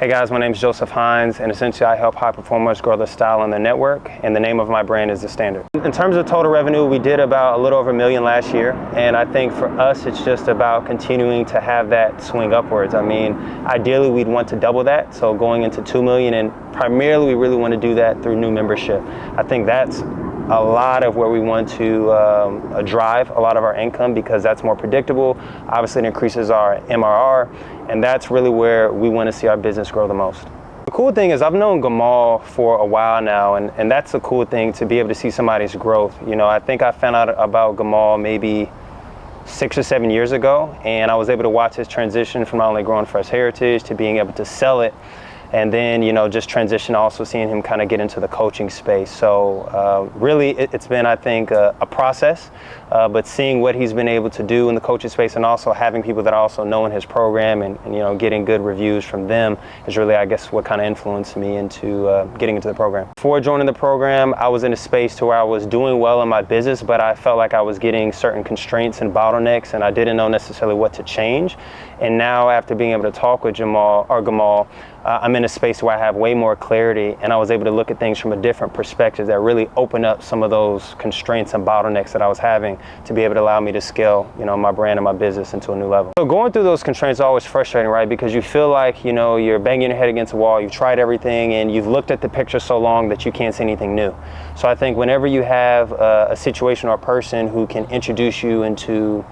Hey guys, my name is Joseph Hines, and essentially I help high performers grow their style on their network, and the name of my brand is The Standard. In terms of total revenue, we did about a little over $1 million last year, and I think for us it's just about continuing to have that swing upwards. I mean, ideally we'd want to double that, so going into $2 million, and primarily we really want to do that through new membership. I think that's a lot of where we want to drive a lot of our income, because that's more predictable. Obviously it increases our MRR, and that's really where we want to see our business grow the most. The cool thing is I've known Gamal for a while now, and that's a cool thing to be able to see somebody's growth. You know, I think I found out about Gamal maybe 6 or 7 years ago, and I was able to watch his transition from not only growing Fresh Heritage to being able to sell it, and then, you know, just transition, also seeing him kind of get into the coaching space. So really it's been, I think, a process, but seeing what he's been able to do in the coaching space, and also having people that are also knowing his program and you know, getting good reviews from them is really, I guess, what kind of influenced me into getting into the program. Before joining the program, I was in a space to where I was doing well in my business, but I felt like I was getting certain constraints and bottlenecks, and I didn't know necessarily what to change. And now, after being able to talk with Gamal, I'm in a space where I have way more clarity, and I was able to look at things from a different perspective that really opened up some of those constraints and bottlenecks that I was having to be able to allow me to scale, you know, my brand and my business into a new level. So going through those constraints is always frustrating, right? Because you feel like, you know, you're banging your head against a wall, you've tried everything, and you've looked at the picture so long that you can't see anything new. So I think whenever you have a situation or a person who can introduce you into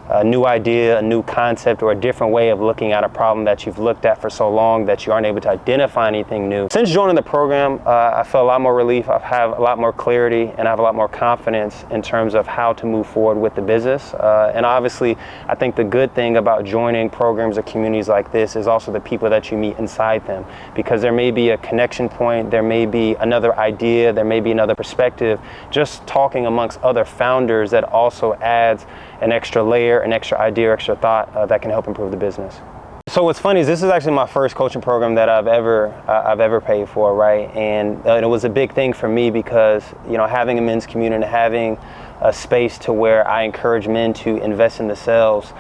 a new idea, a new concept, or a different way of looking at a problem that you've looked at for so long that you aren't able to identify anything new. Since joining the program, I feel a lot more relief. I have a lot more clarity, and I have a lot more confidence in terms of how to move forward with the business. And obviously, I think the good thing about joining programs or communities like this is also the people that you meet inside them, because there may be a connection point, there may be another idea, there may be another perspective. Just talking amongst other founders that also adds an extra layer, an extra idea, or extra thought that can help improve the business. So what's funny is this is actually my first coaching program that I've ever paid for, right? And it was a big thing for me because, you know, having a men's community and having a space to where I encourage men to invest in themselves,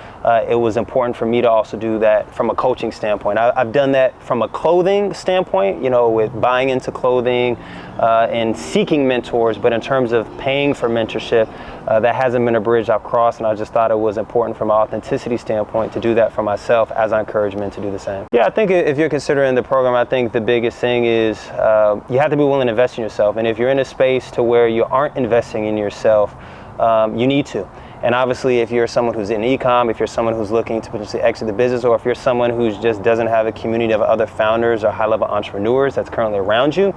it was important for me to also do that from a coaching standpoint. I've done that from a clothing standpoint, you know, with buying into clothing and seeking mentors, but in terms of paying for mentorship, that hasn't been a bridge I've crossed, and I just thought it was important from an authenticity standpoint to do that for myself as I encourage men to do the same. Yeah, I think if you're considering the program, I think the biggest thing is you have to be willing to invest in yourself. And if you're in a space to where you aren't investing in yourself, you need to. And obviously, if you're someone who's in e-com, if you're someone who's looking to potentially exit the business, or if you're someone who just doesn't have a community of other founders or high-level entrepreneurs that's currently around you,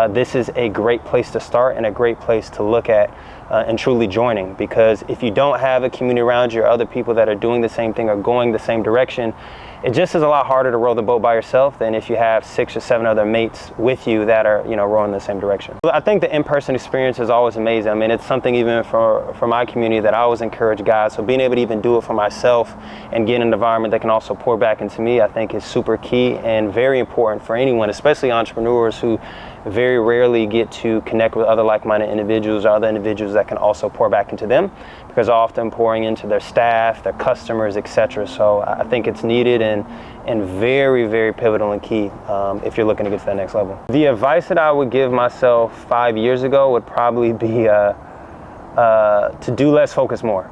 this is a great place to start and a great place to look at and truly joining. Because if you don't have a community around you or other people that are doing the same thing or going the same direction, it just is a lot harder to row the boat by yourself than if you have 6 or 7 other mates with you that are, you know, rowing in the same direction. I think the in-person experience is always amazing. I mean, it's something even for my community that I always encourage guys. So being able to even do it for myself and get in an environment that can also pour back into me, I think is super key and very important for anyone, especially entrepreneurs who very rarely get to connect with other like-minded individuals or other individuals that can also pour back into them, because often pouring into their staff, their customers, etc. So I think it's needed and very, very pivotal and key if you're looking to get to that next level. The advice that I would give myself 5 years ago would probably be to do less, focus more.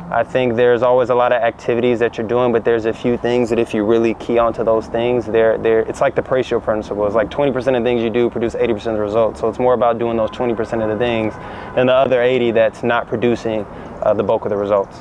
I think there's always a lot of activities that you're doing, but there's a few things that if you really key onto those things, it's like the ratio principle. It's like 20% of things you do produce 80% of the results. So it's more about doing those 20% of the things than the other 80 that's not producing the bulk of the results.